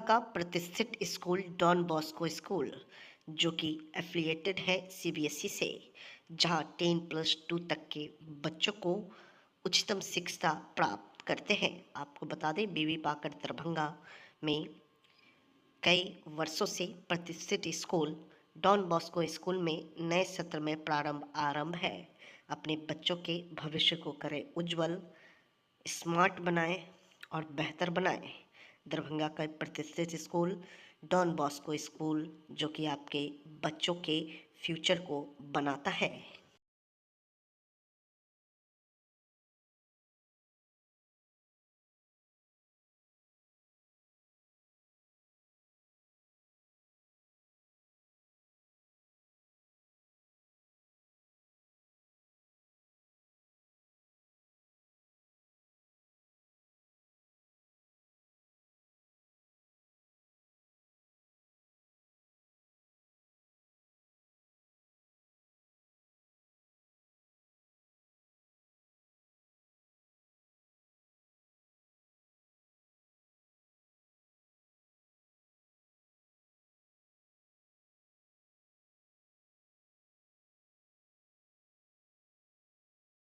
का प्रतिष्ठित school don Bosco school जो कि एफिलिएटेड है सीबीएसई से, जहां 10+2 तक के बच्चों को उच्चतम शिक्षा प्राप्त करते हैं। आपको बता दें, बीबी पाकर दरभंगा में कई वर्षों से प्रतिष्ठित स्कूल डॉन बॉस्को स्कूल में नए सत्र में आरंभ है। अपने बच्चों के भविष्य को करें उज्जवल, स्मार्ट बनाएं और बेहतर बनाएं। दरभंगा का प्रतिष्ठित स्कूल डॉन बॉस्को स्कूल जो कि आपके बच्चों के फ्यूचर को बनाता है।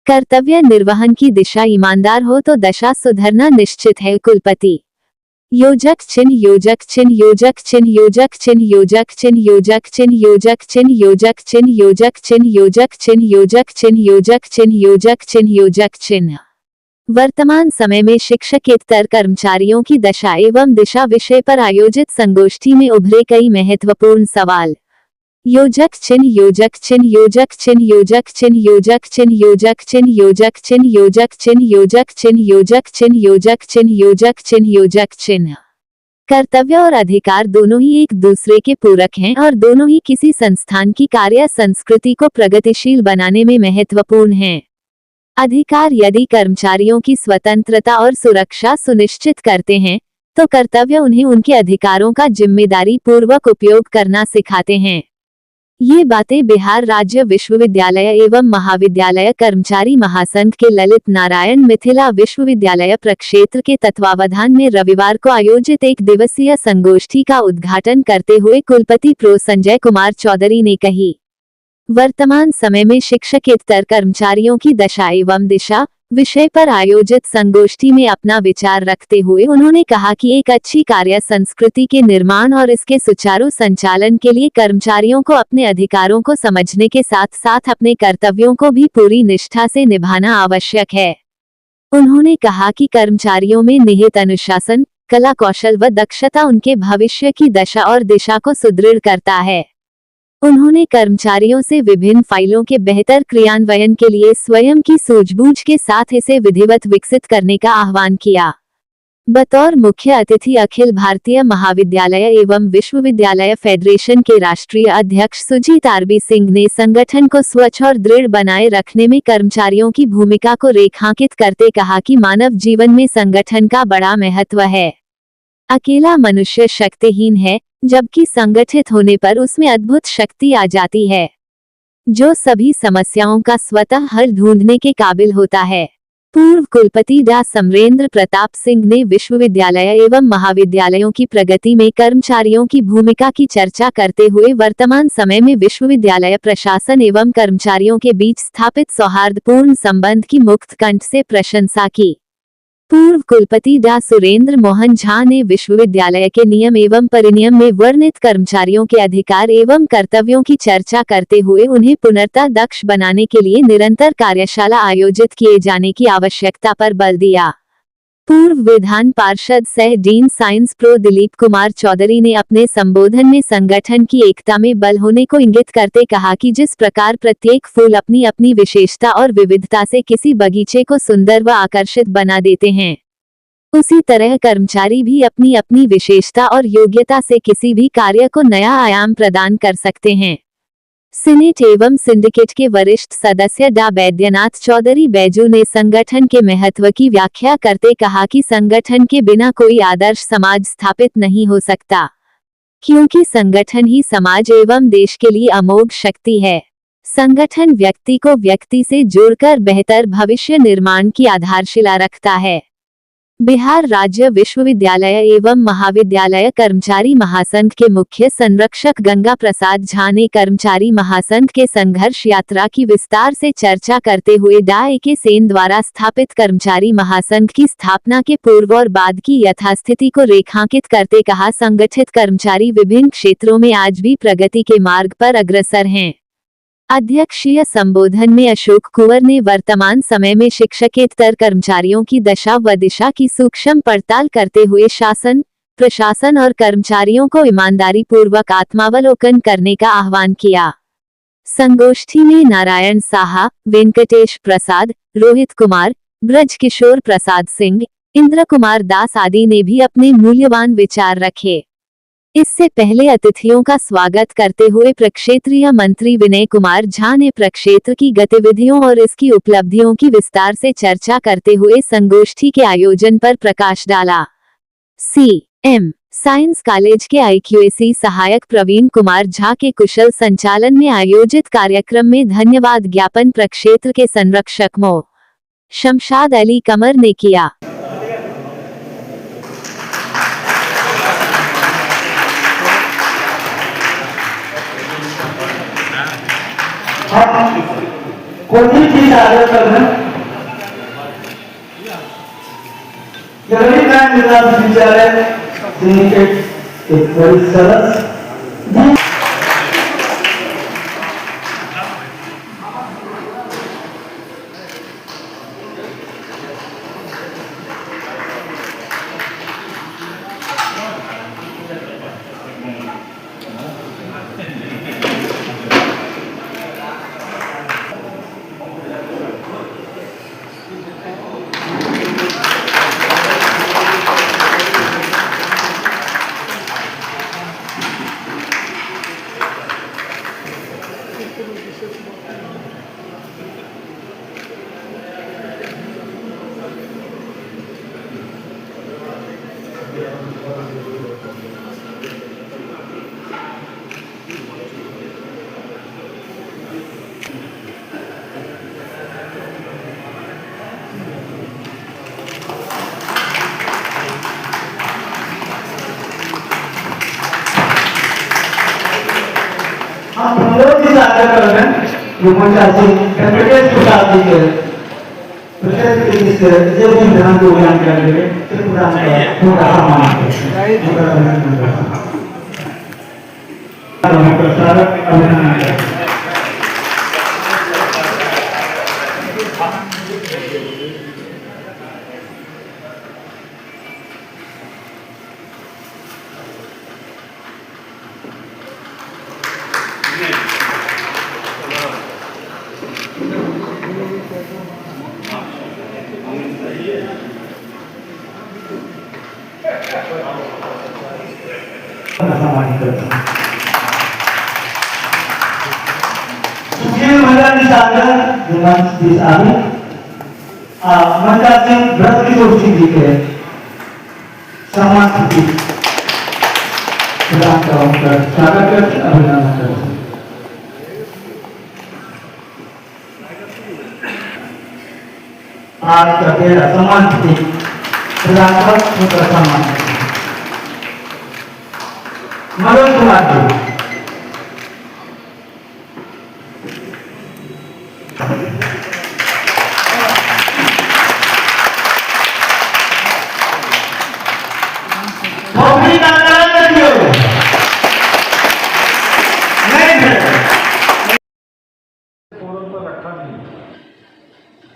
कर्तव्य निर्वहन की दिशा ईमानदार हो तो दशा सुधरना निश्चित है। कुलपति। योजक चिन्ह योजक चिन्ह योजक चिन्ह योजक चिन्ह योजक चिन्ह योजक चिन्ह योजक चिन्ह योजक चिन्ह योजक चिन्ह योजक चिन्ह योजक चिन्ह योजक चिन्ह योजक चिन्ह योजक चिन्ह। वर्तमान समय में शिक्षकेतर कर्मचारियों की दशा एवं दिशा विषय पर आयोजित संगोष्ठी में उभरे कई महत्वपूर्ण सवाल। योजक चिन्ह योजक चिन्ह योजक चिन्ह योजक चिन्ह योजक चिन्ह योजक चिन्ह योजक चिन्ह योजक चिन्ह योजक चिन्ह योजक चिन्ह योजक चिन्ह योजक चिन्ह योजक चिन्ह। कर्तव्य और अधिकार दोनों ही एक दूसरे के पूरक हैं और दोनों ही किसी संस्थान की कार्य संस्कृति को प्रगतिशील बनाने में महत्वपूर्ण हैं। अधिकार यदि कर्मचारियों की स्वतंत्रता और सुरक्षा सुनिश्चित करते हैं, तो कर्तव्य उन्हें उनके अधिकारों का जिम्मेदारी पूर्वक उपयोग करना सिखाते हैं। ये बातें बिहार राज्य विश्वविद्यालय एवं महाविद्यालय कर्मचारी महासंघ के ललित नारायण मिथिला विश्वविद्यालय प्रक्षेत्र के तत्वावधान में रविवार को आयोजित एक दिवसीय संगोष्ठी का उद्घाटन करते हुए कुलपति प्रो संजय कुमार चौधरी ने कही। वर्तमान समय में शिक्षकेतर कर्मचारियों की दशा एवं दिशा विषय पर आयोजित संगोष्ठी में अपना विचार रखते हुए उन्होंने कहा कि एक अच्छी कार्य संस्कृति के निर्माण और इसके सुचारू संचालन के लिए कर्मचारियों को अपने अधिकारों को समझने के साथ साथ अपने कर्तव्यों को भी पूरी निष्ठा से निभाना आवश्यक है। उन्होंने कहा कि कर्मचारियों में निहित अनुशासन, कला कौशल व दक्षता उनके भविष्य की दशा और दिशा को सुदृढ़ करता है। उन्होंने कर्मचारियों से विभिन्न फाइलों के बेहतर क्रियान्वयन के लिए स्वयं की सूझबूझ के साथ इसे विधिवत विकसित करने का आह्वान किया। बतौर मुख्य अतिथि अखिल भारतीय महाविद्यालय एवं विश्वविद्यालय फेडरेशन के राष्ट्रीय अध्यक्ष सुजीत आरबी सिंह ने संगठन को स्वच्छ और दृढ़ बनाए रखने में कर्मचारियों की भूमिका को रेखांकित करते कहा कि मानव जीवन में संगठन का बड़ा महत्व है। अकेला मनुष्य शक्तिहीन है, जबकि संगठित होने पर उसमें अद्भुत शक्ति आ जाती है, जो सभी समस्याओं का स्वतः हल ढूंढने के काबिल होता है। पूर्व कुलपति डॉ समरेंद्र प्रताप सिंह ने विश्वविद्यालय एवं महाविद्यालयों की प्रगति में कर्मचारियों की भूमिका की चर्चा करते हुए वर्तमान समय में विश्वविद्यालय प्रशासन एवं कर्मचारियों के बीच स्थापित सौहार्दपूर्ण संबंध की मुक्त कंठ से प्रशंसा की। पूर्व कुलपति डॉ सुरेंद्र मोहन झा ने विश्वविद्यालय के नियम एवं परिनियम में वर्णित कर्मचारियों के अधिकार एवं कर्तव्यों की चर्चा करते हुए उन्हें पुनर्तः दक्ष बनाने के लिए निरंतर कार्यशाला आयोजित किए जाने की आवश्यकता पर बल दिया। पूर्व विधान पार्षद सह dean science prof Dilip Kumar Chaudhary ने अपने संबोधन में संगठन की एकता में बल होने को इंगित करते कहा कि जिस प्रकार प्रत्येक फूल अपनी अपनी विशेषता और विविधता से किसी बगीचे को सुंदर व आकर्षित बना देते हैं, उसी तरह कर्मचारी भी अपनी अपनी विशेषता और योग्यता से किसी भी कार्य को नया आयाम प्रदान कर सकते हैं। सीनेट एवं सिंडिकेट के वरिष्ठ सदस्य डॉ बैद्यनाथ चौधरी बैजू ने संगठन के महत्व की व्याख्या करते कहा कि संगठन के बिना कोई आदर्श समाज स्थापित नहीं हो सकता, क्योंकि संगठन ही समाज एवं देश के लिए अमोघ शक्ति है। संगठन व्यक्ति को व्यक्ति से जोड़कर बेहतर भविष्य निर्माण की आधारशिला रखता है। बिहार राज्य विश्वविद्यालय एवं महाविद्यालय कर्मचारी महासंघ के मुख्य संरक्षक गंगा प्रसाद झा ने कर्मचारी महासंघ के संघर्ष यात्रा की विस्तार से चर्चा करते हुए डा.ए.के. सेन द्वारा स्थापित कर्मचारी महासंघ की स्थापना के पूर्व और बाद की यथास्थिति को रेखांकित करते कहा, संगठित कर्मचारी विभिन्न क्षेत्रों में आज भी प्रगति के मार्ग पर अग्रसर हैं। अध्यक्षीय संबोधन में अशोक कुंवर ने वर्तमान समय में शिक्षकेतर कर्मचारियों की दशा व दिशा की सूक्ष्म पड़ताल करते हुए शासन, प्रशासन और कर्मचारियों को ईमानदारी पूर्वक आत्मावलोकन करने का आह्वान किया। संगोष्ठी में नारायण साहा, वेंकटेश प्रसाद, रोहित कुमार, ब्रज किशोर प्रसाद सिंह, इंद्र कुमार दास आदि ने भी अपने मूल्यवान विचार रखे। इससे पहले अतिथियों का स्वागत करते हुए प्रक्षेत्रीय मंत्री विनय कुमार झा ने प्रक्षेत्र की गतिविधियों और इसकी उपलब्धियों की विस्तार से चर्चा करते हुए संगोष्ठी के आयोजन पर प्रकाश डाला। सी.एम. साइंस कॉलेज के IQAC सहायक प्रवीण कुमार झा के कुशल संचालन में आयोजित कार्यक्रम में धन्यवाद ज्ञापन प्रक्षेत्र के संरक्षक मो. शमशाद अली कमर ने किया। कोई चीज आगे करना विचार एक बड़ी सरस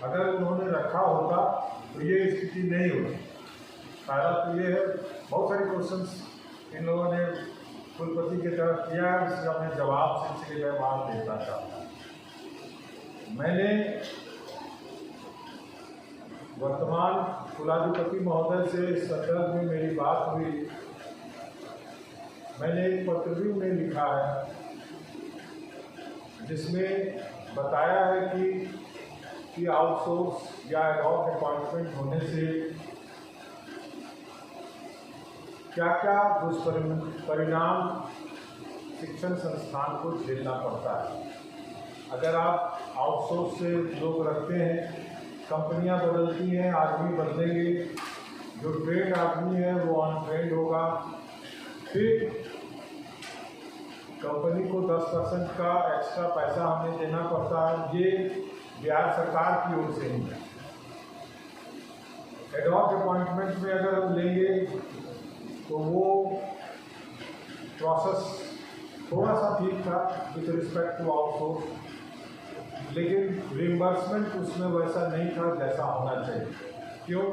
अगर उन्होंने रखा होता तो ये स्थिति नहीं होती। पहला तो ये है, बहुत सारे क्वेश्चंस इन लोगों ने कुलपति की तरफ किया है, इसका मैं जवाब सिलसिले में बात देना चाहता हूँ। मैंने वर्तमान कुलाधिपति महोदय से इस संदर्भ में मेरी बात हुई। मैंने एक पत्र भी उन्हें लिखा है जिसमें बताया है कि आउटसोर्स या एडहॉक अपॉइंटमेंट होने से क्या क्या दुष्परिणाम शिक्षण संस्थान को झेलना पड़ता है। अगर आप आउटसोर्स से लोग रखते हैं, कंपनियां बदलती हैं, आदमी बदलेंगे, जो ट्रेंड आदमी है वो अनट्रेंड होगा। फिर कंपनी को 10% का एक्स्ट्रा पैसा हमें देना पड़ता है, ये बिहार सरकार की ओर से ही है। एडहॉक अपॉइंटमेंट में अगर हम लेंगे तो वो प्रोसेस थोड़ा सा ठीक था विथ रिस्पेक्ट टू आउटसोर्स, लेकिन रिम्बर्समेंट उसमें वैसा नहीं था जैसा होना चाहिए। क्यों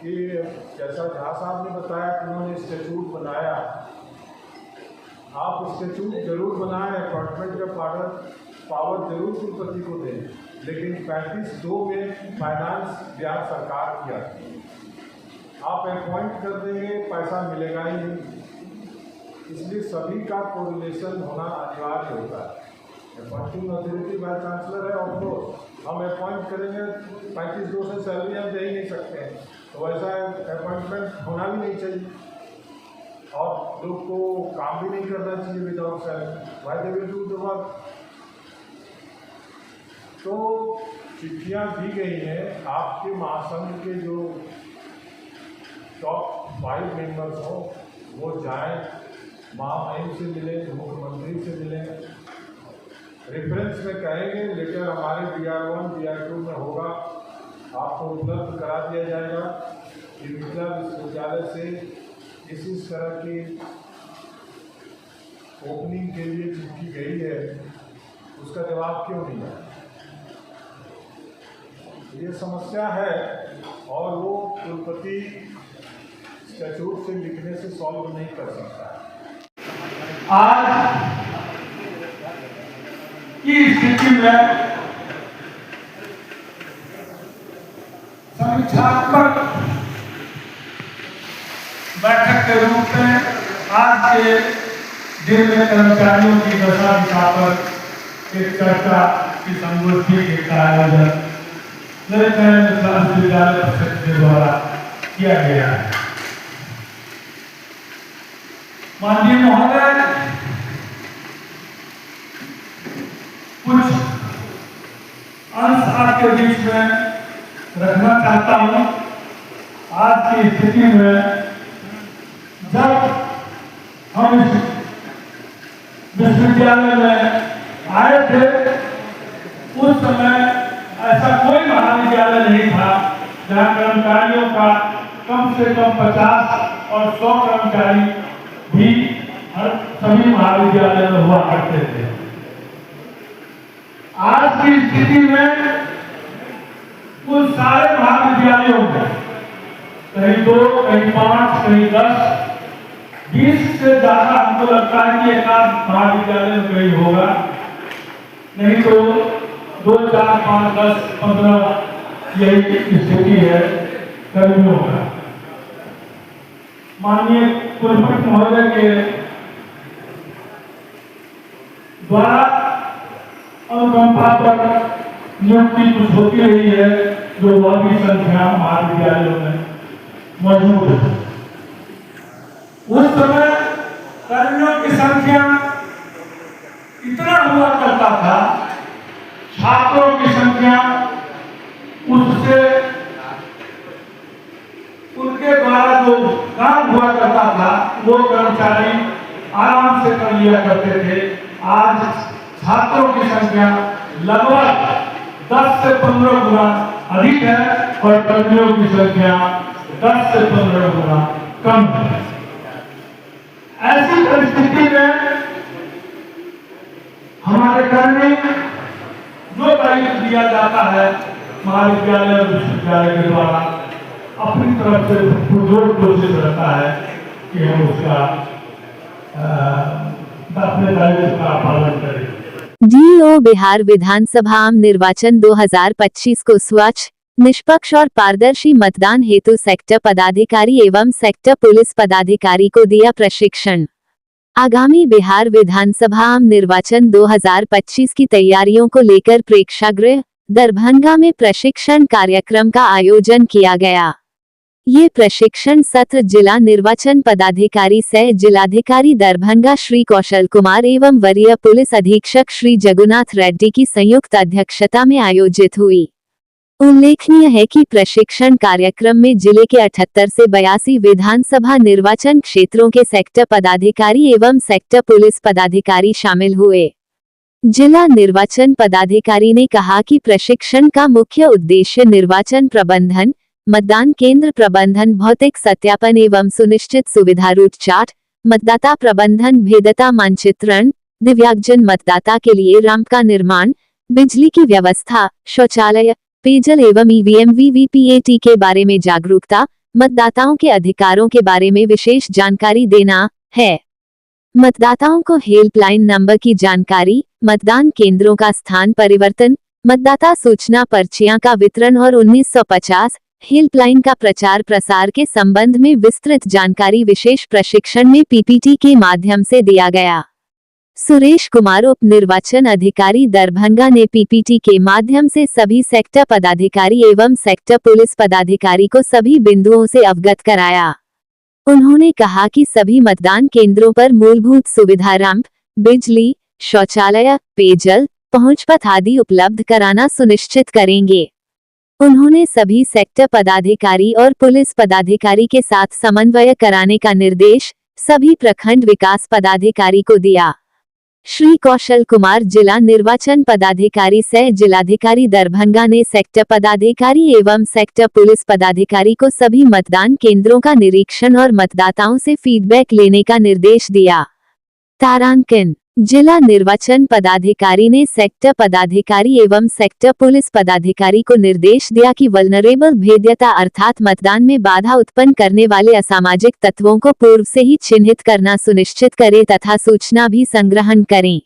कि जैसा झा साहब ने बताया कि उन्होंने स्टैट्यूट बनाया, आप स्टैट्यूट जरूर बनाएं, अपॉइंटमेंट का पावर जरूर कुलपति को दें, लेकिन 35(2) में फाइनेंस बिहार सरकार की आती है। आप अपॉइंट कर देंगे, पैसा मिलेगा ही नहीं, इसलिए सभी का कोरिलेशन होना अनिवार्य होता है। अपॉइंटिंग अथॉरिटी वाइस चांसलर है, ऑफकोर्स हम अपॉइंट करेंगे, 35(2) से सैलरी हम दे ही नहीं सकते हैं, तो वैसा अपॉइंटमेंट होना भी नहीं चाहिए और लोग को काम भी नहीं करना चाहिए without salary. Why they will do the work. तो चिट्ठियाँ दी गई हैं आपके महासंघ के जो टॉप 5 मेंबर्स हों वो जाएं, महामहिम से मिलें, मुख्यमंत्री से मिलें, रेफरेंस में कहेंगे लेटर हमारे BR1 BR2 में होगा, आपको उपलब्ध करा दिया जाएगा कि मिथिला विश्वविद्यालय से इस तरह की ओपनिंग के लिए चिट्ठी गई है, उसका जवाब क्यों नहीं है। ये समस्या है और वो कुलपति स्टैट्यूट से लिखने से सॉल्व नहीं कर सकता है। आज की स्थिति में समीक्षात्मक बैठक के रूप में आज के दिन में कर्मचारियों की दशा दिशा पर एक चर्चा की संगोष्ठी का आयोजन मेरे विश्वविद्यालय परिषद के द्वारा किया गया है। माननीय महोदय, कुछ अंश आपके बीच में रखना चाहता हूँ। आज की स्थिति में जब हम इस विश्वविद्यालय में आए थे उस समय ऐसा कोई महाविद्यालय नहीं था जहाँ कर्मचारियों का कम से कम 50 और 100 कर्मचारी भी हर सभी महाविद्यालय में हुआ करते थे। आज की स्थिति में कुल सारे महाविद्यालयों में कहीं 2, कहीं 5, कहीं 10, 20 से ज्यादा हमको लगता है कि एक आध महाविद्यालय में कहीं होगा, नहीं तो 2, 4, 5, 10, 15 यही स्थिति है कर्मियों का। माननीय कुलपति महोदय के द्वारा अनुकंपा पर नियुक्ति कुछ होती रही है जो वह भी संख्या महाविद्यालयों में मौजूद है। उस समय कर्मियों की संख्या इतना हुआ करता था, छात्रों की संख्या उससे उनके द्वारा जो काम हुआ करता था वो कर्मचारी आराम से कर लिया करते थे। आज छात्रों की संख्या लगभग 10 से 15 गुना अधिक है और कर्मियों की संख्या 10 से 15 गुना कम है। ऐसी परिस्थिति में हमारे कर्मी जो दायित्व दिया जाता है महाविद्यालय और विश्वविद्यालय के द्वारा अपनी तरफ से पुरजोर कोशिश रहता है कि हम उसका अपने दायित्व का पालन करें। DO बिहार विधानसभा आम निर्वाचन 2025 को स्वच्छ, निष्पक्ष और पारदर्शी मतदान हेतु सेक्टर पदाधिकारी एवं सेक्टर पुलिस पदाधिकारी को दिया प्रशिक्षण। आगामी बिहार विधानसभा आम निर्वाचन 2025 की तैयारियों को लेकर प्रेक्षागृह दरभंगा में प्रशिक्षण कार्यक्रम का आयोजन किया गया। ये प्रशिक्षण सत्र जिला निर्वाचन पदाधिकारी सह जिलाधिकारी दरभंगा श्री कौशल कुमार एवं वरीय पुलिस अधीक्षक श्री जगुनाथ रेड्डी की संयुक्त अध्यक्षता में आयोजित हुई। उल्लेखनीय है कि प्रशिक्षण कार्यक्रम में जिले के 78 से 82 विधानसभा निर्वाचन क्षेत्रों के सेक्टर पदाधिकारी एवं सेक्टर पुलिस पदाधिकारी शामिल हुए। जिला निर्वाचन पदाधिकारी ने कहा कि प्रशिक्षण का मुख्य उद्देश्य निर्वाचन प्रबंधन, मतदान केंद्र प्रबंधन, भौतिक सत्यापन एवं सुनिश्चित सुविधा रूट चार्ट, मतदाता प्रबंधन, भेद्यता मानचित्रण, दिव्यांगजन मतदाता के लिए रैंप का निर्माण, बिजली की व्यवस्था, शौचालय, पेयजल एवं ईवीएम वीवीपीएटी के बारे में जागरूकता, मतदाताओं के अधिकारों के बारे में विशेष जानकारी देना है। मतदाताओं को हेल्पलाइन नंबर की जानकारी, मतदान केंद्रों का स्थान परिवर्तन, मतदाता सूचना पर्चियां का वितरण और 1950 हेल्पलाइन का प्रचार प्रसार के संबंध में विस्तृत जानकारी विशेष प्रशिक्षण में पीपीटी के माध्यम से दिया गया। सुरेश कुमार, उप निर्वाचन अधिकारी, दरभंगा, ने पीपीटी के माध्यम से सभी सेक्टर पदाधिकारी एवं सेक्टर पुलिस पदाधिकारी को सभी बिंदुओं से अवगत कराया। उन्होंने कहा कि सभी मतदान केंद्रों पर मूलभूत सुविधा रैंप, बिजली, शौचालय, पेयजल, पहुंच पथ आदि उपलब्ध कराना सुनिश्चित करेंगे। उन्होंने सभी सेक्टर पदाधिकारी और पुलिस पदाधिकारी के साथ समन्वय कराने का निर्देश सभी प्रखंड विकास पदाधिकारी को दिया। श्री कौशल कुमार, जिला निर्वाचन पदाधिकारी सह जिलाधिकारी दरभंगा, ने सेक्टर पदाधिकारी एवं सेक्टर पुलिस पदाधिकारी को सभी मतदान केंद्रों का निरीक्षण और मतदाताओं से फीडबैक लेने का निर्देश दिया। तारांकन, जिला निर्वाचन पदाधिकारी ने सेक्टर पदाधिकारी एवं सेक्टर पुलिस पदाधिकारी को निर्देश दिया कि वल्नरेबल भेद्यता अर्थात मतदान में बाधा उत्पन्न करने वाले असामाजिक तत्वों को पूर्व से ही चिन्हित करना सुनिश्चित करें तथा सूचना भी संग्रहण करें।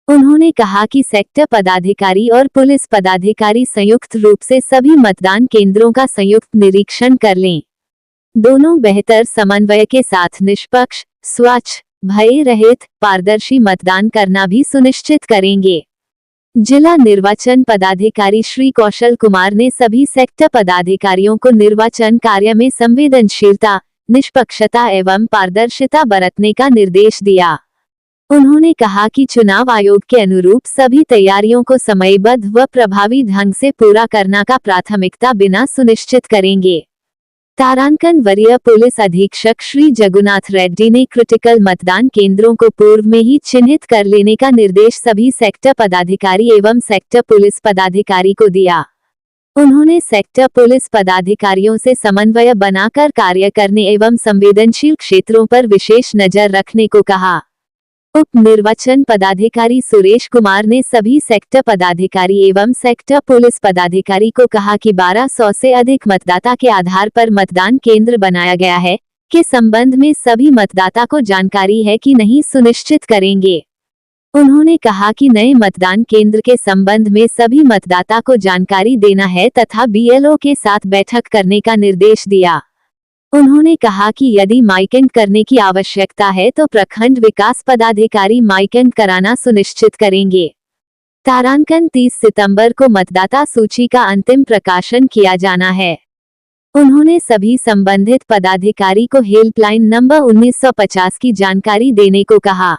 उन्होंने कहा कि सेक्टर पदाधिकारी और पुलिस पदाधिकारी संयुक्त रूप से सभी मतदान केंद्रों का संयुक्त निरीक्षण कर लें। दोनों बेहतर समन्वय के साथ निष्पक्ष, स्वच्छ, भय रहित, पारदर्शी मतदान करना भी सुनिश्चित करेंगे। जिला निर्वाचन पदाधिकारी श्री कौशल कुमार ने सभी सेक्टर पदाधिकारियों को निर्वाचन कार्य में संवेदनशीलता, निष्पक्षता एवं पारदर्शिता बरतने का निर्देश दिया। उन्होंने कहा कि चुनाव आयोग के अनुरूप सभी तैयारियों को समयबद्ध व प्रभावी ढंग से पूरा करना का प्राथमिकता बिना सुनिश्चित करेंगे। तारांकन, वरीय पुलिस अधीक्षक श्री जगुनाथ रेड्डी ने क्रिटिकल मतदान केंद्रों को पूर्व में ही चिन्हित कर लेने का निर्देश सभी सेक्टर पदाधिकारी एवं सेक्टर पुलिस पदाधिकारी को दिया। उन्होंने सेक्टर पुलिस पदाधिकारियों से समन्वय बनाकर कार्य करने एवं संवेदनशील क्षेत्रों पर विशेष नजर रखने को कहा। उप निर्वाचन पदाधिकारी सुरेश कुमार ने सभी सेक्टर पदाधिकारी एवं सेक्टर पुलिस पदाधिकारी को कहा कि 1200 से अधिक मतदाता के आधार पर मतदान केंद्र बनाया गया है के संबंध में सभी मतदाता को जानकारी है कि नहीं सुनिश्चित करेंगे। उन्होंने कहा कि नए मतदान केंद्र के संबंध में सभी मतदाता को जानकारी देना है तथा बीएलओ के साथ बैठक करने का निर्देश दिया। उन्होंने कहा कि यदि माइकिंग करने की आवश्यकता है तो प्रखंड विकास पदाधिकारी माइकिंग कराना सुनिश्चित करेंगे। तारांकन, 30 सितंबर को मतदाता सूची का अंतिम प्रकाशन किया जाना है। उन्होंने सभी संबंधित पदाधिकारी को हेल्पलाइन नंबर 1950 की जानकारी देने को कहा।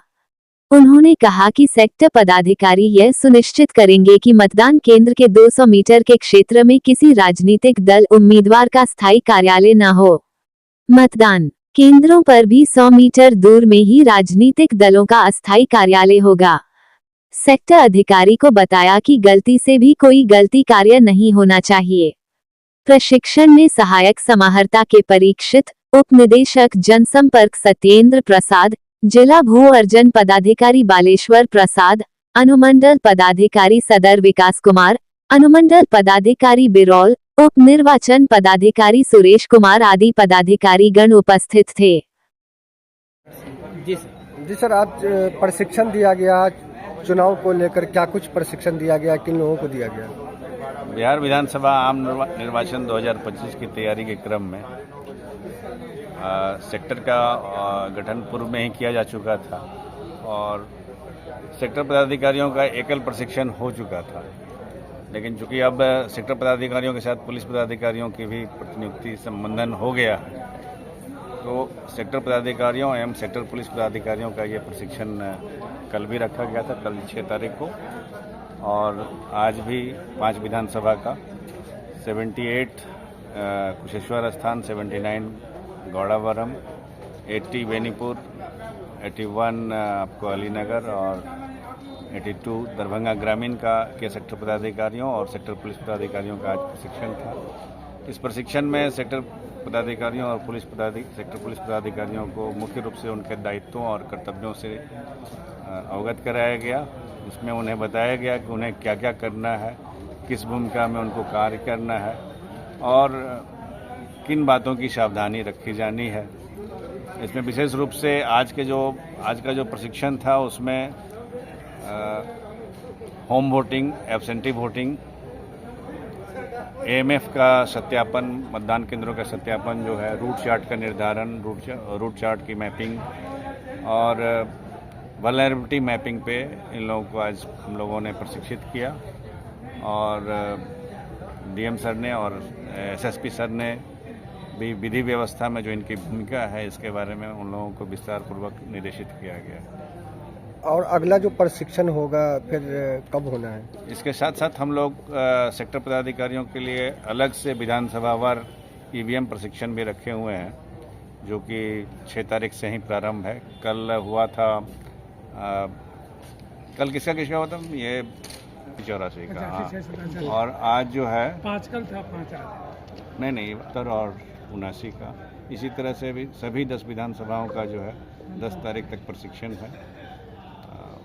उन्होंने कहा कि सेक्टर पदाधिकारी यह सुनिश्चित करेंगे कि मतदान केंद्र के 200 मीटर के क्षेत्र में किसी राजनीतिक दल उम्मीदवार का स्थायी कार्यालय न हो। मतदान केंद्रों पर भी 100 मीटर दूर में ही राजनीतिक दलों का अस्थायी कार्यालय होगा। सेक्टर अधिकारी को बताया कि गलती से भी कोई गलती कार्य नहीं होना चाहिए। प्रशिक्षण में सहायक समाहर्ता के परीक्षित, उप निदेशक जनसंपर्क सत्येंद्र प्रसाद, जिला भू अर्जन पदाधिकारी बालेश्वर प्रसाद, अनुमंडल पदाधिकारी सदर विकास कुमार, अनुमंडल पदाधिकारी बिरौल, उप निर्वाचन पदाधिकारी सुरेश कुमार आदि पदाधिकारी गण उपस्थित थे। जी सर, आज प्रशिक्षण दिया गया चुनाव को लेकर, क्या कुछ प्रशिक्षण दिया गया, किन लोगों को दिया गया? बिहार विधानसभा आम निर्वाचन 2025 की तैयारी के क्रम में सेक्टर का गठन पूर्व में ही किया जा चुका था और सेक्टर पदाधिकारियों का एकल प्रशिक्षण हो चुका था। लेकिन चूंकि अब सेक्टर पदाधिकारियों के साथ पुलिस पदाधिकारियों की भी प्रतिनियुक्ति संबंधन हो गया है, तो सेक्टर पदाधिकारियों एवं सेक्टर पुलिस पदाधिकारियों का ये प्रशिक्षण कल भी रखा गया था, कल 6 तारीख को, और आज भी 5 विधानसभा का 78 कुशेश्वर स्थान, 79 गौड़ावरम, 80 बेनीपुर, 81 आपको अलीनगर और 82 दरभंगा ग्रामीण के सेक्टर पदाधिकारियों और सेक्टर पुलिस पदाधिकारियों का आज प्रशिक्षण था। इस प्रशिक्षण में सेक्टर पदाधिकारियों और सेक्टर पुलिस पदाधिकारियों को मुख्य रूप से उनके दायित्वों और कर्तव्यों से अवगत कराया गया। उसमें उन्हें बताया गया कि उन्हें क्या क्या करना है, किस भूमिका में उनको कार्य करना है और किन बातों की सावधानी रखी जानी है। इसमें विशेष रूप से आज का जो प्रशिक्षण था उसमें home voting, absentee voting, AMF का सत्यापन, मतदान केंद्रों का सत्यापन जो है, रूट चार्ट का निर्धारण, रूट चार्ट की मैपिंग और वल्नरेबिलिटी मैपिंग पे इन लोगों को आज हम लोगों ने प्रशिक्षित किया और डीएम सर ने और एसएसपी सर ने भी विधि व्यवस्था में जो इनकी भूमिका है इसके बारे में उन लोगों को विस्तारपूर्वक निर्देशित किया गया। और अगला जो प्रशिक्षण होगा फिर कब होना है? इसके साथ साथ हम लोग सेक्टर पदाधिकारियों के लिए अलग से विधानसभावार ईवीएम प्रशिक्षण भी रखे हुए हैं, जो कि 6 तारीख से ही प्रारंभ है। कल हुआ था, कल किसका हुआ था? ये 84 का, हाँ। और आज जो है 5 कल था, 5 नहीं 72 और 79 का। इसी तरह से भी सभी 10 विधानसभाओं का जो है 10 तारीख तक प्रशिक्षण है।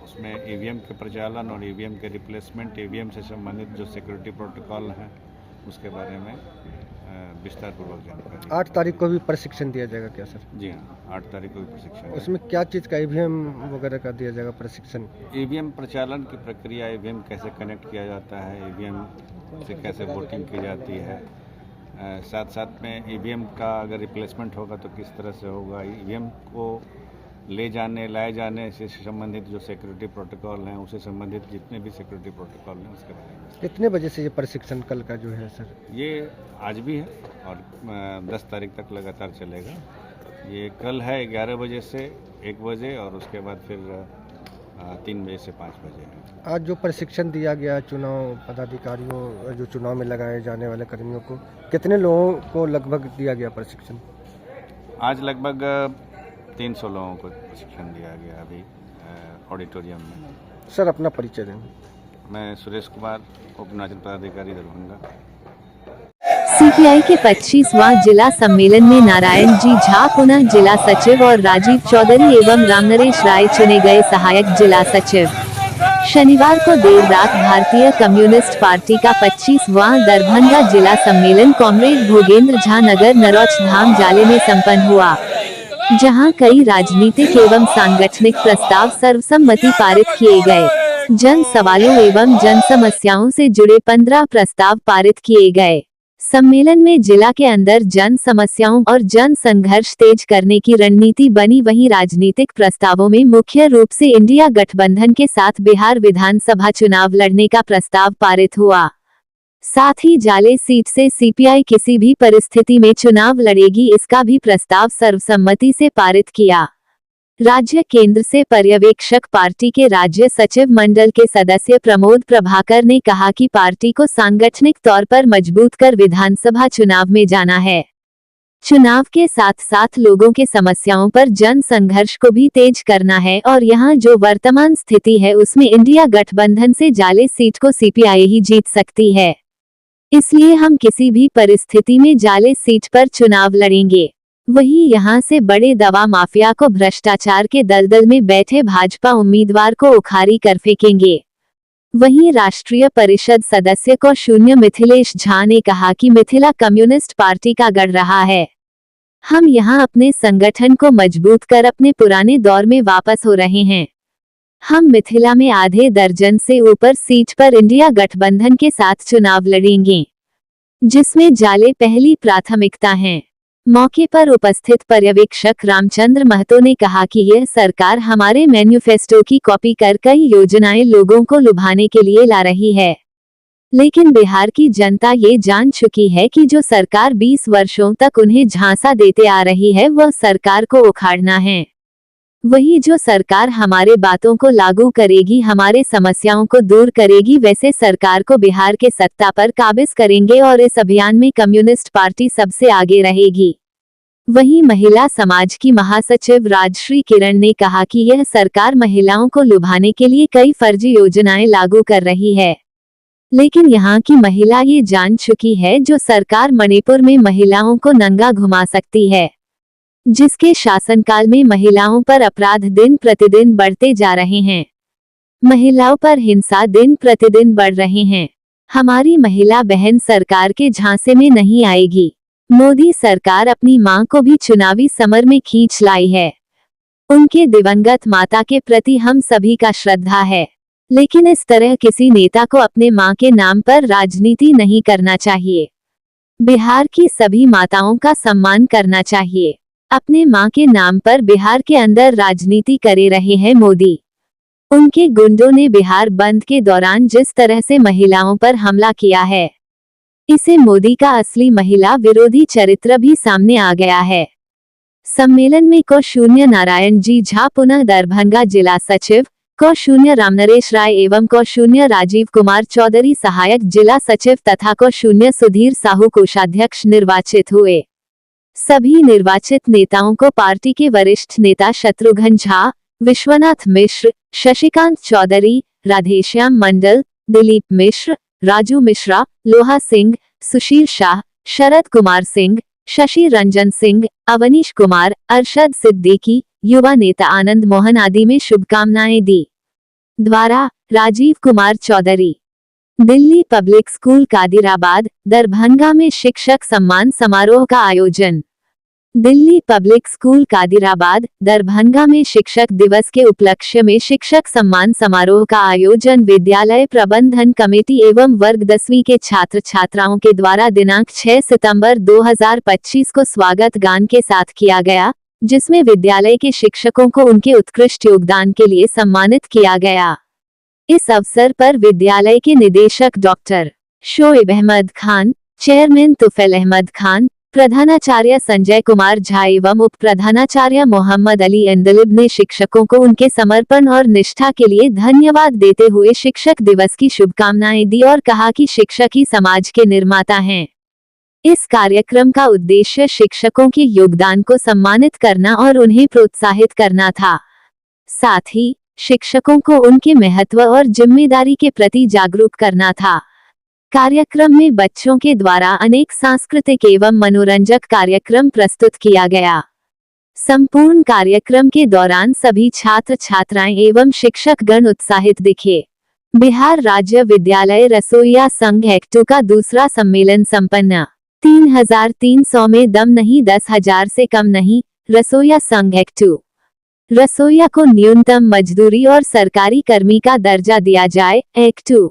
उसमें ईवीएम के प्रचालन और ईवीएम के रिप्लेसमेंट, ईवीएम से संबंधित जो सिक्योरिटी प्रोटोकॉल हैं उसके बारे में विस्तारपूर्वक जानकारी। 8 तारीख को भी प्रशिक्षण दिया जाएगा क्या सर? जी हाँ, 8 तारीख को भी प्रशिक्षण। उसमें क्या चीज़ का ईवीएम वगैरह का दिया जाएगा प्रशिक्षण? ईवीएम प्रचालन की प्रक्रिया, ईवीएम कैसे कनेक्ट किया जाता है, ईवीएम से कैसे वोटिंग की जाती है, साथ साथ में ईवीएम का अगर रिप्लेसमेंट होगा तो किस तरह से होगा, ईवीएम को लाए जाने से संबंधित जो सिक्योरिटी प्रोटोकॉल हैं, उससे संबंधित जितने भी सिक्योरिटी प्रोटोकॉल हैं उसके बारे में। कितने बजे से ये प्रशिक्षण कल का जो है सर? ये आज भी है और 10 तारीख तक लगातार चलेगा। ये कल है 11 बजे से 1 बजे और उसके बाद फिर 3 बजे से 5 बजे है। आज जो प्रशिक्षण दिया गया चुनाव पदाधिकारियों, जो चुनाव में लगाए जाने वाले कर्मियों को, कितने लोगों को लगभग दिया गया प्रशिक्षण? आज लगभग 300 लोगों को प्रशिक्षण दिया गया अभी ऑडिटोरियम में। सर अपना परिचय दें। मैं सुरेश कुमार, उप निर्वाचन पदाधिकारी दरभंगा। सीपीआई के 25वां जिला सम्मेलन में नारायण जी झा पुनः जिला सचिव और राजीव चौधरी एवं रामनरेश राय चुने गए सहायक जिला सचिव। शनिवार को देर रात भारतीय कम्युनिस्ट पार्टी का 25वां दरभंगा जिला सम्मेलन कॉमरेड भोगेंद्र झा नगर नरौच धाम जाले में संपन्न हुआ, जहां कई राजनीतिक एवं सांगठनिक प्रस्ताव सर्वसम्मति पारित किए गए। जन सवालों एवं जन समस्याओं से जुड़े 15 प्रस्ताव पारित किए गए। सम्मेलन में जिला के अंदर जन समस्याओं और जन संघर्ष तेज करने की रणनीति बनी। वहीं राजनीतिक प्रस्तावों में मुख्य रूप से इंडिया गठबंधन के साथ बिहार विधानसभा चुनाव लड़ने का प्रस्ताव पारित हुआ। साथ ही जाले सीट से सीपीआई किसी भी परिस्थिति में चुनाव लड़ेगी, इसका भी प्रस्ताव सर्वसम्मति से पारित किया। राज्य केंद्र से पर्यवेक्षक पार्टी के राज्य सचिव मंडल के सदस्य प्रमोद प्रभाकर ने कहा कि पार्टी को सांगठनिक तौर पर मजबूत कर विधानसभा चुनाव में जाना है। चुनाव के साथ साथ लोगों के समस्याओं पर जन संघर्ष को भी तेज करना है और यहां जो वर्तमान स्थिति है उसमें इंडिया गठबंधन से जाले सीट को सीपीआई ही जीत सकती है, इसलिए हम किसी भी परिस्थिति में जाले सीट पर चुनाव लड़ेंगे। वहीं यहां से बड़े दवा माफिया को भ्रष्टाचार के दलदल में बैठे भाजपा उम्मीदवार को उखाड़ी कर फेंकेंगे। वहीं राष्ट्रीय परिषद सदस्य को शून्य मिथिलेश झा ने कहा कि मिथिला कम्युनिस्ट पार्टी का गढ़ रहा है। हम यहां अपने संगठन को मजबूत कर अपने पुराने दौर में वापस हो रहे हैं। हम मिथिला में आधे दर्जन से ऊपर सीट पर इंडिया गठबंधन के साथ चुनाव लड़ेंगे, जिसमें जाले पहली प्राथमिकता हैं। मौके पर उपस्थित पर्यवेक्षक रामचंद्र महतो ने कहा कि यह सरकार हमारे मैन्युफेस्टो की कॉपी कर कई योजनाएं लोगों को लुभाने के लिए ला रही है, लेकिन बिहार की जनता ये जान चुकी है कि जो सरकार 20 वर्षों तक उन्हें झांसा देते आ रही है वह सरकार को उखाड़ना है। वही जो सरकार हमारे बातों को लागू करेगी, हमारे समस्याओं को दूर करेगी, वैसे सरकार को बिहार के सत्ता पर काबिज करेंगे और इस अभियान में कम्युनिस्ट पार्टी सबसे आगे रहेगी। वहीं महिला समाज की महासचिव राजश्री किरण ने कहा कि यह सरकार महिलाओं को लुभाने के लिए कई फर्जी योजनाएं लागू कर रही है, लेकिन यहाँ की महिला ये जान चुकी है जो सरकार मणिपुर में महिलाओं को नंगा घुमा सकती है, जिसके शासनकाल में महिलाओं पर अपराध दिन प्रतिदिन बढ़ते जा रहे हैं। महिलाओं पर हिंसा दिन प्रतिदिन बढ़ रहे हैं। हमारी महिला बहन सरकार के झांसे में नहीं आएगी। मोदी सरकार अपनी मां को भी चुनावी समर में खींच लाई है। उनके दिवंगत माता के प्रति हम सभी का श्रद्धा है, लेकिन इस तरह किसी नेता को अपने मां के नाम पर राजनीति नहीं करना चाहिए। बिहार की सभी माताओं का सम्मान करना चाहिए। अपने मां के नाम पर बिहार के अंदर राजनीति करे रहे हैं मोदी। उनके गुंडों ने बिहार बंद के दौरान जिस तरह से महिलाओं पर हमला किया है, इसे मोदी का असली महिला विरोधी चरित्र भी सामने आ गया है। सम्मेलन में को शून्य नारायण जी झा पुनः दरभंगा जिला सचिव, को शून्य रामनरेश राय एवं को शून्य राजीव कुमार चौधरी सहायक जिला सचिव तथा को शून्य सुधीर साहू कोषाध्यक्ष निर्वाचित हुए। सभी निर्वाचित नेताओं को पार्टी के वरिष्ठ नेता शत्रुघ्न झा, विश्वनाथ मिश्र, शशिकांत चौधरी, राधेश्याम मंडल, दिलीप मिश्र, राजू मिश्रा, लोहा सिंह, सुशील शाह, शरद कुमार सिंह, शशि रंजन सिंह, अवनीश कुमार, अरशद सिद्दीकी, युवा नेता आनंद मोहन आदि में शुभकामनाएं दी। द्वारा राजीव कुमार चौधरी। दिल्ली पब्लिक स्कूल कादिराबाद, दरभंगा में शिक्षक सम्मान समारोह का आयोजन। दिल्ली पब्लिक स्कूल कादिराबाद, दरभंगा में शिक्षक दिवस के उपलक्ष्य में शिक्षक सम्मान समारोह का आयोजन विद्यालय प्रबंधन कमेटी एवं वर्ग 10वीं के छात्र छात्राओं के द्वारा दिनांक 6 सितंबर 2025 को स्वागत गान के साथ किया गया, जिसमें विद्यालय के शिक्षकों को उनके उत्कृष्ट योगदान के लिए सम्मानित किया गया। इस अवसर पर विद्यालय के निदेशक डॉक्टर शोएब अहमद खान, चेयरमैन तुफैल अहमद खान, प्रधानाचार्य संजय कुमार झा एवं उप प्रधानाचार्य मोहम्मद अली अंदलिब ने शिक्षकों को उनके समर्पण और निष्ठा के लिए धन्यवाद देते हुए शिक्षक दिवस की शुभकामनाएं दी और कहा कि शिक्षक ही समाज के निर्माता हैं। इस कार्यक्रम का उद्देश्य शिक्षकों के योगदान को सम्मानित करना और उन्हें प्रोत्साहित करना था। साथ ही शिक्षकों को उनके महत्व और जिम्मेदारी के प्रति जागरूक करना था। कार्यक्रम में बच्चों के द्वारा अनेक सांस्कृतिक एवं मनोरंजक कार्यक्रम प्रस्तुत किया गया। संपूर्ण कार्यक्रम के दौरान सभी छात्र छात्राएं एवं शिक्षक गण उत्साहित दिखे। बिहार राज्य विद्यालय रसोइया संघ एक्टू का दूसरा सम्मेलन संपन्न। 3300 में दम नहीं, 10,000 से कम नहीं। रसोइया संघ एक्टू। रसोइया को न्यूनतम मजदूरी और सरकारी कर्मी का दर्जा दिया जाए। एक्टू।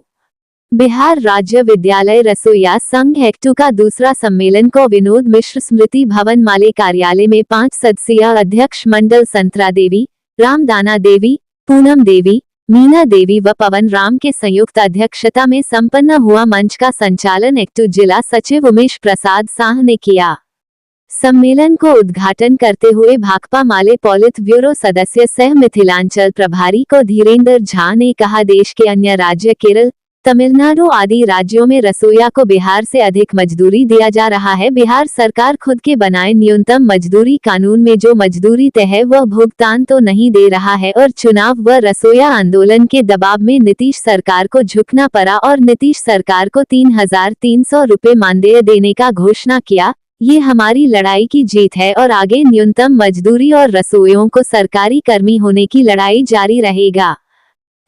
बिहार राज्य विद्यालय रसोइया संघ एक्टू का दूसरा सम्मेलन को विनोद मिश्र स्मृति भवन माले कार्यालय में 5 सदस्यीय अध्यक्ष मंडल संतरा देवी, रामदाना देवी, पूनम देवी, मीना देवी व पवन राम के संयुक्त अध्यक्षता में संपन्न हुआ। मंच का संचालन एक्टू जिला सचिव उमेश प्रसाद साह ने किया। सम्मेलन को उद्घाटन करते हुए भाकपा माले पॉलिट ब्यूरो सदस्य सह मिथिलांचल प्रभारी को धीरेन्द्र झा ने कहा, देश के अन्य राज्य केरल, तमिलनाडु आदि राज्यों में रसोइया को बिहार से अधिक मजदूरी दिया जा रहा है। बिहार सरकार खुद के बनाए न्यूनतम मजदूरी कानून में जो मजदूरी तय है वह भुगतान तो नहीं दे रहा है और चुनाव व रसोइया आंदोलन के दबाव में नीतीश सरकार को झुकना पड़ा और नीतीश सरकार को 3,300 रुपये मानदेय देने का घोषणा किया। ये हमारी लड़ाई की जीत है और आगे न्यूनतम मजदूरी और रसोइयों को सरकारी कर्मी होने की लड़ाई जारी रहेगा।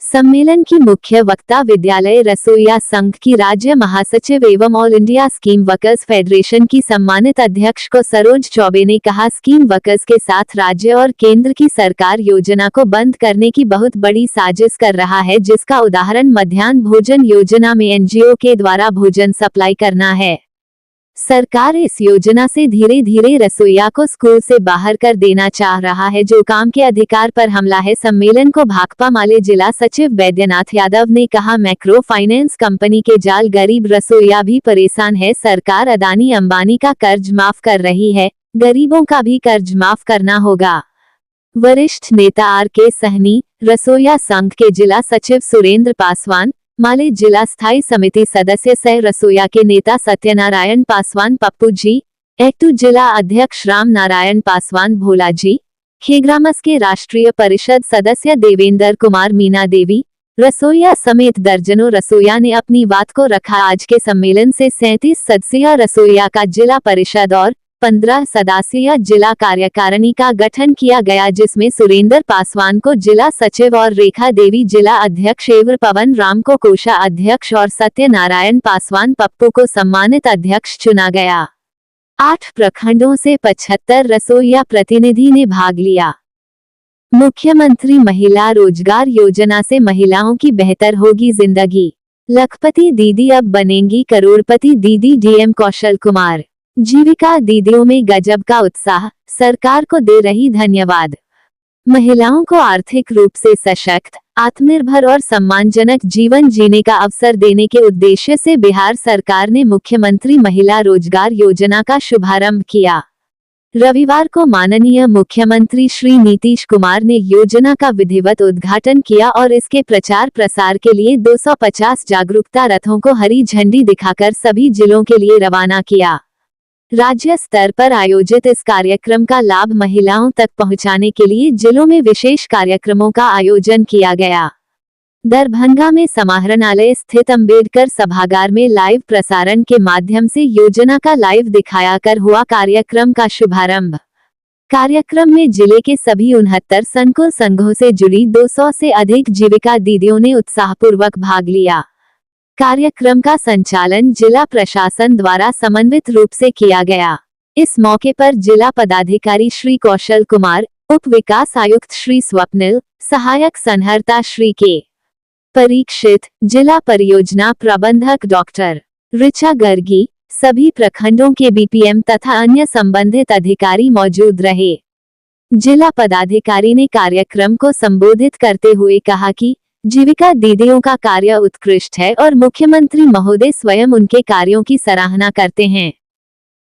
सम्मेलन की मुख्य वक्ता विद्यालय रसोइया संघ की राज्य महासचिव एवं all India scheme workers federation की सम्मानित अध्यक्ष को सरोज चौबे ने कहा, स्कीम वर्कर्स के साथ राज्य और केंद्र की सरकार योजना को बंद करने की बहुत बड़ी साजिश कर रहा है, जिसका उदाहरण मध्याह्न भोजन योजना में एनजीओ के द्वारा भोजन सप्लाई करना है। सरकार इस योजना से धीरे धीरे रसोइया को स्कूल से बाहर कर देना चाह रहा है, जो काम के अधिकार पर हमला है। सम्मेलन को भाकपा माले जिला सचिव वैद्यनाथ यादव ने कहा, मैक्रो फाइनेंस कंपनी के जाल गरीब रसोइया भी परेशान है। सरकार अदानी अंबानी का कर्ज माफ कर रही है, गरीबों का भी कर्ज माफ करना होगा। वरिष्ठ नेता RK सहनी, रसोइया संघ के जिला सचिव सुरेंद्र पासवान, माले जिला स्थायी समिति सदस्य सह रसोइया के नेता सत्यनारायण पासवान पप्पू जी, एक्टू जिला अध्यक्ष राम नारायण पासवान भोला जी, खेग्रामस के राष्ट्रीय परिषद सदस्य देवेंद्र कुमार मीना देवी, रसोइया समेत दर्जनों रसोइया ने अपनी बात को रखा। आज के सम्मेलन से 37 सदस्यीय रसोइया का जिला परिषद और 15 सदस्यीय जिला कार्यकारिणी का गठन किया गया, जिसमें सुरेंद्र पासवान को जिला सचिव और रेखा देवी जिला अध्यक्ष एवं पवन राम को कोषा अध्यक्ष और सत्यनारायण पासवान पप्पू को सम्मानित अध्यक्ष चुना गया। 8 प्रखंडों से 75 रसोइया प्रतिनिधि ने भाग लिया। मुख्यमंत्री महिला रोजगार योजना से महिलाओं की बेहतर होगी जिंदगी, लखपति दीदी अब बनेंगी करोड़पति दीदी। DM कौशल कुमार। जीविका दीदियों में गजब का उत्साह, सरकार को दे रही धन्यवाद। महिलाओं को आर्थिक रूप से सशक्त, आत्मनिर्भर और सम्मानजनक जीवन जीने का अवसर देने के उद्देश्य से बिहार सरकार ने मुख्यमंत्री महिला रोजगार योजना का शुभारंभ किया। रविवार को माननीय मुख्यमंत्री श्री नीतीश कुमार ने योजना का विधिवत उद्घाटन किया और इसके प्रचार प्रसार के लिए 250 जागरूकता रथों को हरी झंडी दिखाकर सभी जिलों के लिए रवाना किया। राज्य स्तर पर आयोजित इस कार्यक्रम का लाभ महिलाओं तक पहुंचाने के लिए जिलों में विशेष कार्यक्रमों का आयोजन किया गया। दरभंगा में समाहरणालय स्थित अंबेडकर सभागार में लाइव प्रसारण के माध्यम से योजना का लाइव दिखाया कर हुआ कार्यक्रम का शुभारंभ। कार्यक्रम में जिले के सभी 69 संकुल संघों से जुड़ी 200 से अधिक जीविका दीदियों ने उत्साहपूर्वक भाग लिया। कार्यक्रम का संचालन जिला प्रशासन द्वारा समन्वित रूप से किया गया। इस मौके पर जिला पदाधिकारी श्री कौशल कुमार, उप विकास आयुक्त श्री स्वप्निल, सहायक संहर्ता श्री के परीक्षित, जिला परियोजना प्रबंधक डॉक्टर ऋचा गर्गी, सभी प्रखंडों के BPM तथा अन्य संबंधित अधिकारी मौजूद रहे। जिला पदाधिकारी ने कार्यक्रम को संबोधित करते हुए कहा कि जीविका दीदियों का कार्य उत्कृष्ट है और मुख्यमंत्री महोदय स्वयं उनके कार्यों की सराहना करते हैं।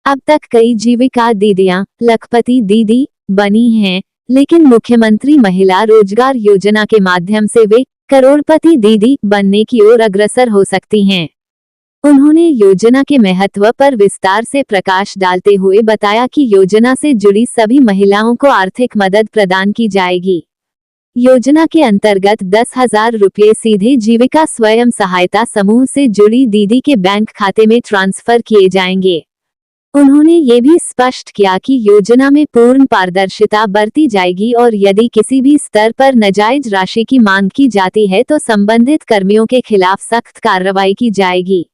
अब तक कई जीविका दीदियां लखपति दीदी बनी हैं, लेकिन मुख्यमंत्री महिला रोजगार योजना के माध्यम से वे करोड़पति दीदी बनने की ओर अग्रसर हो सकती हैं। उन्होंने योजना के महत्व पर विस्तार से प्रकाश डालते हुए बताया कि योजना से जुड़ी सभी महिलाओं को आर्थिक मदद प्रदान की जाएगी। योजना के अंतर्गत 10,000 रुपये सीधे जीविका स्वयं सहायता समूह से जुड़ी दीदी के बैंक खाते में ट्रांसफर किए जाएंगे। उन्होंने ये भी स्पष्ट किया कि योजना में पूर्ण पारदर्शिता बरती जाएगी और यदि किसी भी स्तर पर नाजायज राशि की मांग की जाती है तो संबंधित कर्मियों के खिलाफ सख्त कार्रवाई की जाएगी।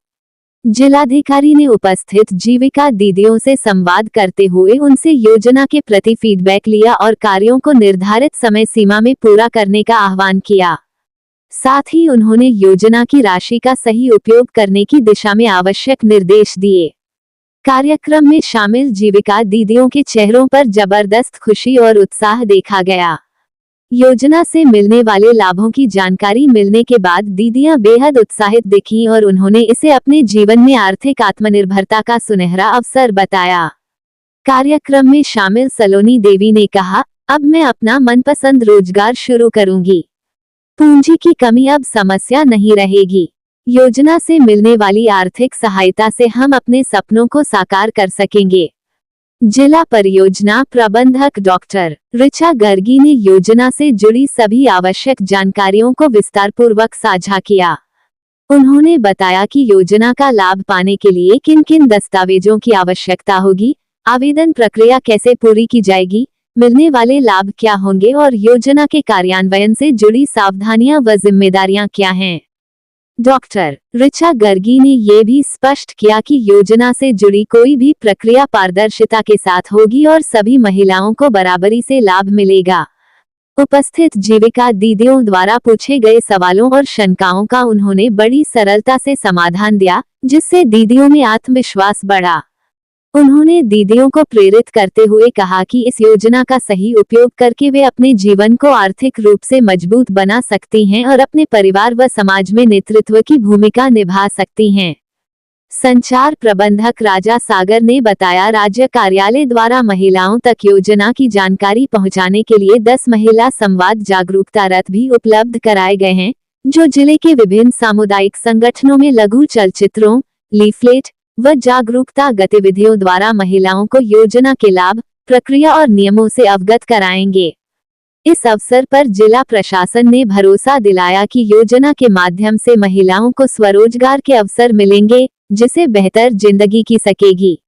जिलाधिकारी ने उपस्थित जीविका दीदियों से संवाद करते हुए उनसे योजना के प्रति फीडबैक लिया और कार्यों को निर्धारित समय सीमा में पूरा करने का आह्वान किया। साथ ही उन्होंने योजना की राशि का सही उपयोग करने की दिशा में आवश्यक निर्देश दिए। कार्यक्रम में शामिल जीविका दीदियों के चेहरों पर जबरदस्त खुशी और उत्साह देखा गया। योजना से मिलने वाले लाभों की जानकारी मिलने के बाद दीदियां बेहद उत्साहित दिखीं और उन्होंने इसे अपने जीवन में आर्थिक आत्मनिर्भरता का सुनहरा अवसर बताया। कार्यक्रम में शामिल सलोनी देवी ने कहा, अब मैं अपना मनपसंद रोजगार शुरू करूंगी। पूंजी की कमी अब समस्या नहीं रहेगी। योजना से मिलने वाली आर्थिक सहायता से हम अपने सपनों को साकार कर सकेंगे। जिला परियोजना प्रबंधक डॉक्टर ऋचा गर्गी ने योजना से जुड़ी सभी आवश्यक जानकारियों को विस्तारपूर्वक साझा किया। उन्होंने बताया कि योजना का लाभ पाने के लिए किन किन दस्तावेजों की आवश्यकता होगी, आवेदन प्रक्रिया कैसे पूरी की जाएगी, मिलने वाले लाभ क्या होंगे और योजना के कार्यान्वयन से जुड़ी सावधानियां व जिम्मेदारियां क्या हैं। डॉक्टर ऋचा गर्गी ने ये भी स्पष्ट किया कि योजना से जुड़ी कोई भी प्रक्रिया पारदर्शिता के साथ होगी और सभी महिलाओं को बराबरी से लाभ मिलेगा। उपस्थित जीविका दीदियों द्वारा पूछे गए सवालों और शंकाओं का उन्होंने बड़ी सरलता से समाधान दिया, जिससे दीदियों में आत्मविश्वास बढ़ा। उन्होंने दीदियों को प्रेरित करते हुए कहा कि इस योजना का सही उपयोग करके वे अपने जीवन को आर्थिक रूप से मजबूत बना सकती हैं और अपने परिवार व समाज में नेतृत्व की भूमिका निभा सकती हैं। संचार प्रबंधक राजा सागर ने बताया, राज्य कार्यालय द्वारा महिलाओं तक योजना की जानकारी पहुंचाने के लिए 10 महिला संवाद जागरूकता रथ भी उपलब्ध कराए गए हैं, जो जिले के विभिन्न सामुदायिक संगठनों में लघु चलचित्रों, लीफलेट व जागरूकता गतिविधियों द्वारा महिलाओं को योजना के लाभ, प्रक्रिया और नियमों से अवगत कराएंगे। इस अवसर पर जिला प्रशासन ने भरोसा दिलाया कि योजना के माध्यम से महिलाओं को स्वरोजगार के अवसर मिलेंगे, जिससे बेहतर जिंदगी की सकेगी।